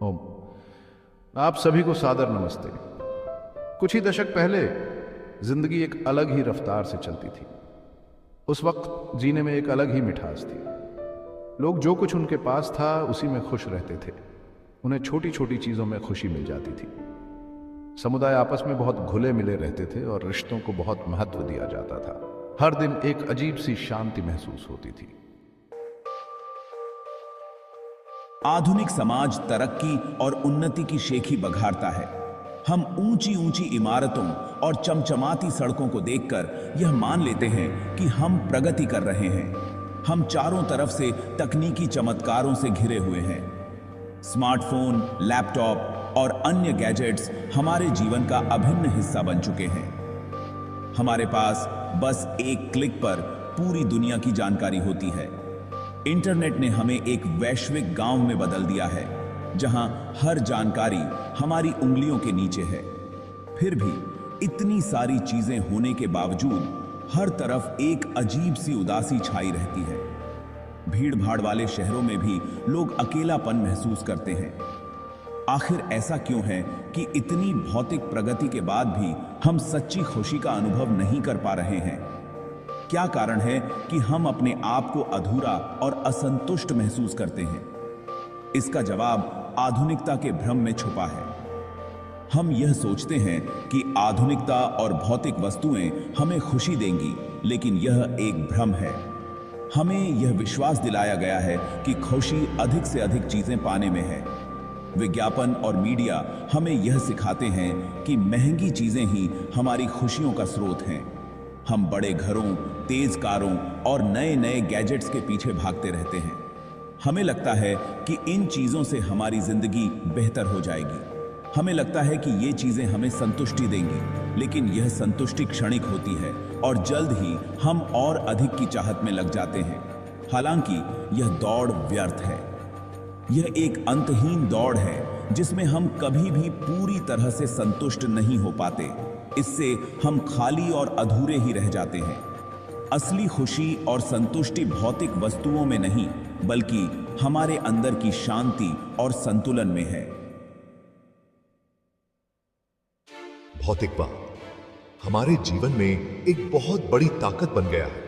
ओम। आप सभी को सादर नमस्ते। कुछ ही दशक पहले जिंदगी एक अलग ही रफ्तार से चलती थी। उस वक्त जीने में एक अलग ही मिठास थी। लोग जो कुछ उनके पास था उसी में खुश रहते थे। उन्हें छोटी छोटी चीजों में खुशी मिल जाती थी। समुदाय आपस में बहुत घुले मिले रहते थे और रिश्तों को बहुत महत्व दिया जाता था। हर दिन एक अजीब सी शांति महसूस होती थी। आधुनिक समाज तरक्की और उन्नति की शेखी बघारता है। हम ऊंची ऊंची इमारतों और चमचमाती सड़कों को देखकर यह मान लेते हैं कि हम प्रगति कर रहे हैं। हम चारों तरफ से तकनीकी चमत्कारों से घिरे हुए हैं। स्मार्टफोन, लैपटॉप और अन्य गैजेट्स हमारे जीवन का अभिन्न हिस्सा बन चुके हैं। हमारे पास बस एक क्लिक पर पूरी दुनिया की जानकारी होती है। इंटरनेट ने हमें एक वैश्विक गांव में बदल दिया है, जहां हर जानकारी हमारी उंगलियों के नीचे है। फिर भी इतनी सारी चीजें होने के बावजूद हर तरफ एक अजीब सी उदासी छाई रहती है। भीड़ भाड़ वाले शहरों में भी लोग अकेलापन महसूस करते हैं। आखिर ऐसा क्यों है कि इतनी भौतिक प्रगति के बाद भी हम सच्ची खुशी का अनुभव नहीं कर पा रहे हैं? क्या कारण है कि हम अपने आप को अधूरा और असंतुष्ट महसूस करते हैं? इसका जवाब आधुनिकता के भ्रम में छुपा है। हम यह सोचते हैं कि आधुनिकता और भौतिक वस्तुएं हमें खुशी देंगी, लेकिन यह एक भ्रम है। हमें यह विश्वास दिलाया गया है कि खुशी अधिक से अधिक चीजें पाने में है। विज्ञापन और मीडिया हमें यह सिखाते हैं कि महंगी चीजें ही हमारी खुशियों का स्रोत हैं। हम बड़े घरों, तेज कारों और नए नए गैजेट्स के पीछे भागते रहते हैं। हमें लगता है कि इन चीजों से हमारी जिंदगी बेहतर हो जाएगी। हमें लगता है कि ये चीजें हमें संतुष्टि देंगी, लेकिन यह संतुष्टि क्षणिक होती है और जल्द ही हम और अधिक की चाहत में लग जाते हैं। हालांकि यह दौड़ व्यर्थ है। यह एक अंतहीन दौड़ है जिसमें हम कभी भी पूरी तरह से संतुष्ट नहीं हो पाते। इससे हम खाली और अधूरे ही रह जाते हैं। असली खुशी और संतुष्टि भौतिक वस्तुओं में नहीं, बल्कि हमारे अंदर की शांति और संतुलन में है। भौतिकवाद हमारे जीवन में एक बहुत बड़ी ताकत बन गया है।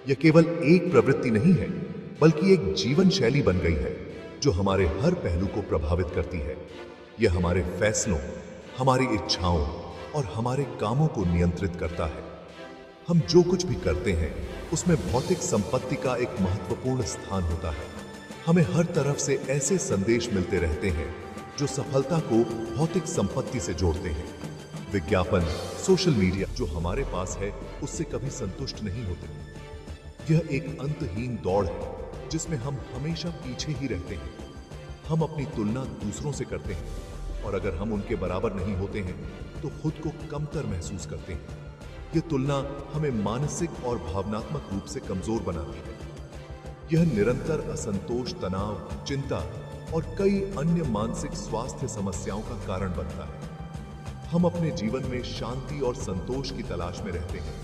यह केवल एक प्रवृत्ति नहीं है, बल्कि एक जीवन शैली बन गई है जो हमारे हर पहलू को प्रभावित करती है। यह हमारे फैसलों, हमारी इच्छाओं और हमारे कामों को नियंत्रित करता है। हम जो कुछ भी करते हैं उसमें भौतिक संपत्ति का एक महत्वपूर्ण स्थान होता है। हमें हर तरफ से ऐसे संदेश मिलते रहते हैं जो सफलता को भौतिक संपत्ति से जोड़ते हैं। विज्ञापन, सोशल मीडिया जो हमारे पास है उससे कभी संतुष्ट नहीं होते। यह एक अंतहीन दौड़ है जिसमें हम हमेशा पीछे ही रहते हैं। हम अपनी तुलना दूसरों से करते हैं और अगर हम उनके बराबर नहीं होते हैं तो खुद को कमतर महसूस करते हैं। यह तुलना हमें मानसिक और भावनात्मक रूप से कमजोर बनाती है। यह निरंतर असंतोष, तनाव, चिंता और कई अन्य मानसिक स्वास्थ्य समस्याओं का कारण बनता है। हम अपने जीवन में शांति और संतोष की तलाश में रहते हैं,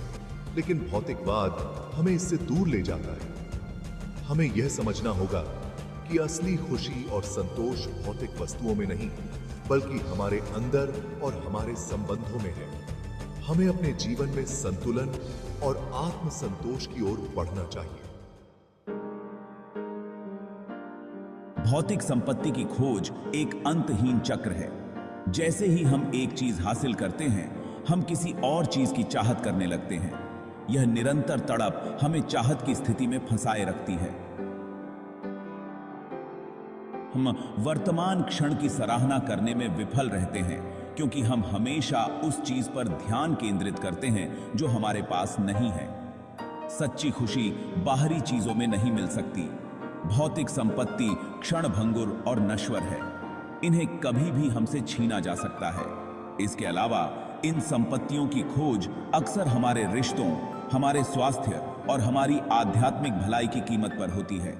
लेकिन भौतिकवाद हमें इससे दूर ले जाता है। हमें यह समझना होगा कि असली खुशी और संतोष भौतिक वस्तुओं में नहीं, बल्कि हमारे अंदर और हमारे संबंधों में है। हमें अपने जीवन में संतुलन और आत्म संतोष की ओर बढ़ना चाहिए। भौतिक संपत्ति की खोज एक अंतहीन चक्र है। जैसे ही हम एक चीज हासिल करते हैं, हम किसी और चीज की चाहत करने लगते हैं। यह निरंतर तड़प हमें चाहत की स्थिति में फंसाए रखती है। हम वर्तमान क्षण की सराहना करने में विफल रहते हैं, क्योंकि हम हमेशा उस चीज पर ध्यान केंद्रित करते हैं जो हमारे पास नहीं है। सच्ची खुशी बाहरी चीजों में नहीं मिल सकती। भौतिक संपत्ति क्षणभंगुर और नश्वर है। इन्हें कभी भी हमसे छीना जा सकता है। इसके अलावा इन संपत्तियों की खोज अक्सर हमारे रिश्तों, हमारे स्वास्थ्य और हमारी आध्यात्मिक भलाई की कीमत पर होती है।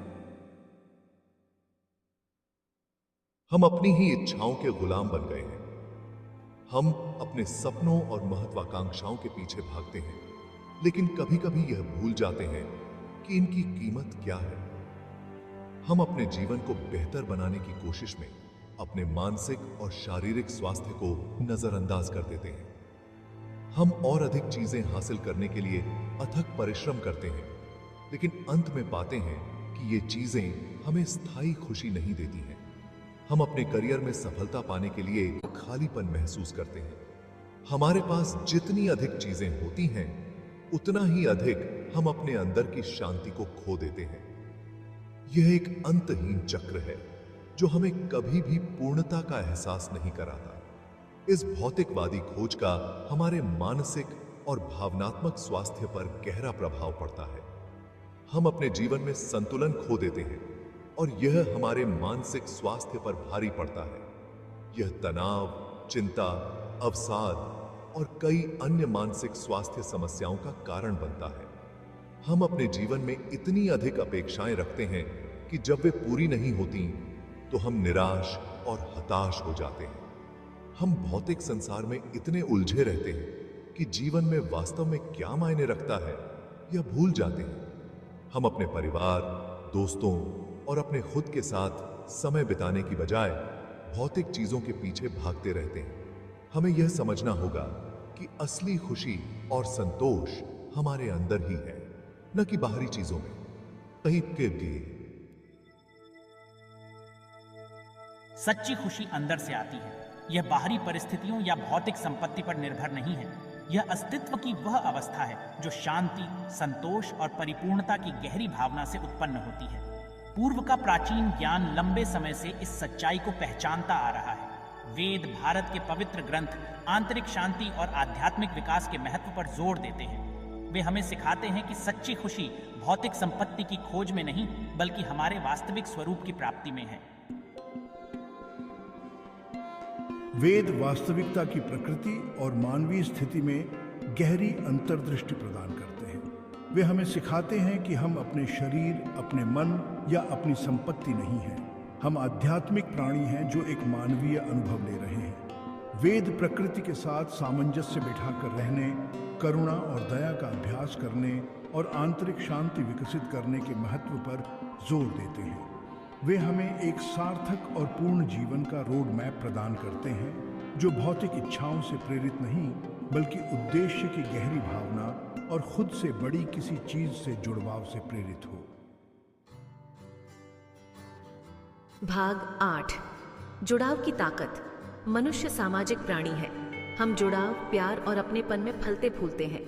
हम अपनी ही इच्छाओं के गुलाम बन गए हैं। हम अपने सपनों और महत्वाकांक्षाओं के पीछे भागते हैं, लेकिन कभी कभी यह भूल जाते हैं कि इनकी कीमत क्या है। हम अपने जीवन को बेहतर बनाने की कोशिश में अपने मानसिक और शारीरिक स्वास्थ्य को नजरअंदाज कर देते हैं। हम और अधिक चीजें हासिल करने के लिए अथक परिश्रम करते हैं, लेकिन अंत में पाते हैं कि ये चीजें हमें स्थायी खुशी नहीं देती हैं। हम अपने करियर में सफलता पाने के लिए खालीपन महसूस करते हैं। हमारे पास जितनी अधिक चीजें होती हैं, उतना ही अधिक हम अपने अंदर की शांति को खो देते हैं। यह एक अंतहीन चक्र है जो हमें कभी भी पूर्णता का एहसास नहीं कराता। इस भौतिकवादी खोज का हमारे मानसिक और भावनात्मक स्वास्थ्य पर गहरा प्रभाव पड़ता है। हम अपने जीवन में संतुलन खो देते हैं और यह हमारे मानसिक स्वास्थ्य पर भारी पड़ता है। यह तनाव, चिंता, अवसाद और कई अन्य मानसिक स्वास्थ्य समस्याओं का कारण बनता है। हम अपने जीवन में इतनी अधिक अपेक्षाएं रखते हैं कि जब वे पूरी नहीं होती तो हम निराश और हताश हो जाते हैं। हम भौतिक संसार में इतने उलझे रहते हैं कि जीवन में वास्तव में क्या मायने रखता है यह भूल जाते हैं। हम अपने परिवार, दोस्तों और अपने खुद के साथ समय बिताने की बजाय भौतिक चीजों के पीछे भागते रहते हैं। हमें यह समझना होगा कि असली खुशी और संतोष हमारे अंदर ही है, न कि बाहरी चीजों में। कहीं के लिए सच्ची खुशी अंदर से आती है। यह बाहरी परिस्थितियों या भौतिक संपत्ति पर निर्भर नहीं है। यह अस्तित्व की वह अवस्था है जो शांति, संतोष और परिपूर्णता की गहरी भावना से उत्पन्न होती है। पूर्व का प्राचीन ज्ञान लंबे समय से इस सच्चाई को पहचानता आ रहा है। वेद, भारत के पवित्र ग्रंथ आंतरिक शांति और आध्यात्मिक विकास के महत्व पर जोर देते हैं। वे हमें सिखाते हैं कि सच्ची खुशी भौतिक संपत्ति की खोज में नहीं, बल्कि हमारे वास्तविक स्वरूप की प्राप्ति में है। वेद वास्तविकता की प्रकृति और मानवीय स्थिति में गहरी अंतर्दृष्टि प्रदान करते हैं। वे हमें सिखाते हैं कि हम अपने शरीर, अपने मन या अपनी संपत्ति नहीं हैं। हम आध्यात्मिक प्राणी हैं जो एक मानवीय अनुभव ले रहे हैं। वेद प्रकृति के साथ सामंजस्य बिठाकर रहने, करुणा और दया का अभ्यास करने और आंतरिक शांति विकसित करने के महत्व पर जोर देते हैं। वे हमें एक सार्थक और पूर्ण जीवन का रोड मैप प्रदान करते हैं जो भौतिक इच्छाओं से प्रेरित नहीं, बल्कि उद्देश्य की गहरी भावना और खुद से बड़ी किसी चीज से जुड़वाव से प्रेरित हो। भाग 8। जुड़ाव की ताकत। मनुष्य सामाजिक प्राणी है। हम जुड़ाव, प्यार और अपनेपन में फलते फूलते हैं।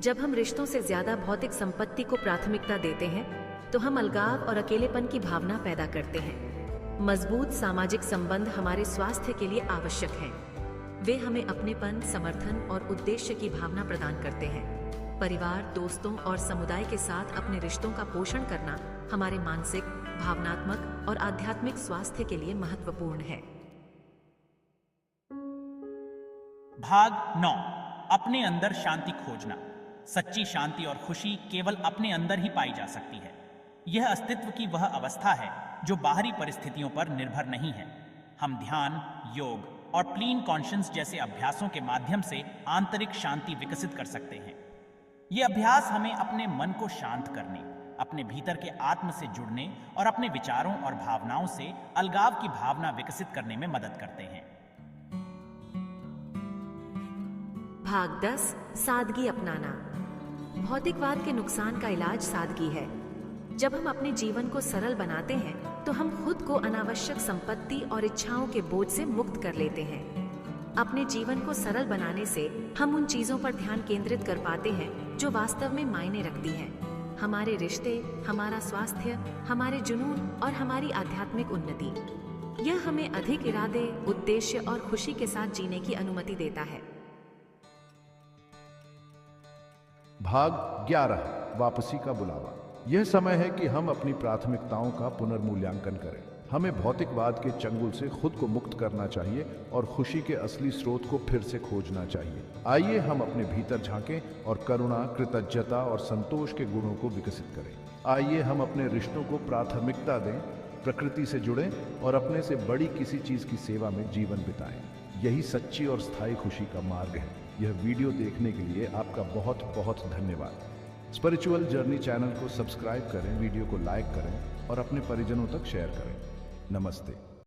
जब हम रिश्तों से ज्यादा भौतिक संपत्ति को प्राथमिकता देते हैं तो हम अलगाव और अकेलेपन की भावना पैदा करते हैं। मजबूत सामाजिक संबंध हमारे स्वास्थ्य के लिए आवश्यक हैं। वे हमें अपनेपन, समर्थन और उद्देश्य की भावना प्रदान करते हैं। परिवार, दोस्तों और समुदाय के साथ अपने रिश्तों का पोषण करना हमारे मानसिक, भावनात्मक और आध्यात्मिक स्वास्थ्य के लिए महत्वपूर्ण है। भाग 9। अपने अंदर शांति खोजना। सच्ची शांति और खुशी केवल अपने अंदर ही पाई जा सकती है। यह अस्तित्व की वह अवस्था है जो बाहरी परिस्थितियों पर निर्भर नहीं है। हम ध्यान, योग और क्लीन कॉन्शियस जैसे अभ्यासों के माध्यम से आंतरिक शांति विकसित कर सकते हैं। ये अभ्यास हमें अपने मन को शांत करने, अपने भीतर के आत्म से जुड़ने और अपने विचारों और भावनाओं से अलगाव की भावना विकसित करने में मदद करते हैं। भाग 10। सादगी अपनाना। भौतिकवाद के नुकसान का इलाज सादगी है। जब हम अपने जीवन को सरल बनाते हैं तो हम खुद को अनावश्यक संपत्ति और इच्छाओं के बोझ से मुक्त कर लेते हैं। अपने जीवन को सरल बनाने से हम उन चीजों पर ध्यान केंद्रित कर पाते हैं जो वास्तव में मायने रखती हैं। हमारे रिश्ते, हमारा स्वास्थ्य, हमारे जुनून और हमारी आध्यात्मिक उन्नति। यह हमें अधिक इरादे, उद्देश्य और खुशी के साथ जीने की अनुमति देता है। भाग 11। वापसी का बुलावा। यह समय है कि हम अपनी प्राथमिकताओं का पुनर्मूल्यांकन करें। हमें भौतिकवाद के चंगुल से खुद को मुक्त करना चाहिए और खुशी के असली स्रोत को फिर से खोजना चाहिए। आइए हम अपने भीतर झांकें और करुणा, कृतज्ञता और संतोष के गुणों को विकसित करें। आइए हम अपने रिश्तों को प्राथमिकता दें, प्रकृति से जुड़ें और अपने से बड़ी किसी चीज की सेवा में जीवन बिताएं। यही सच्ची और स्थायी खुशी का मार्ग है। यह वीडियो देखने के लिए आपका बहुत बहुत धन्यवाद। स्पिरिचुअल जर्नी चैनल को सब्सक्राइब करें, वीडियो को लाइक करें और अपने परिजनों तक शेयर करें। नमस्ते।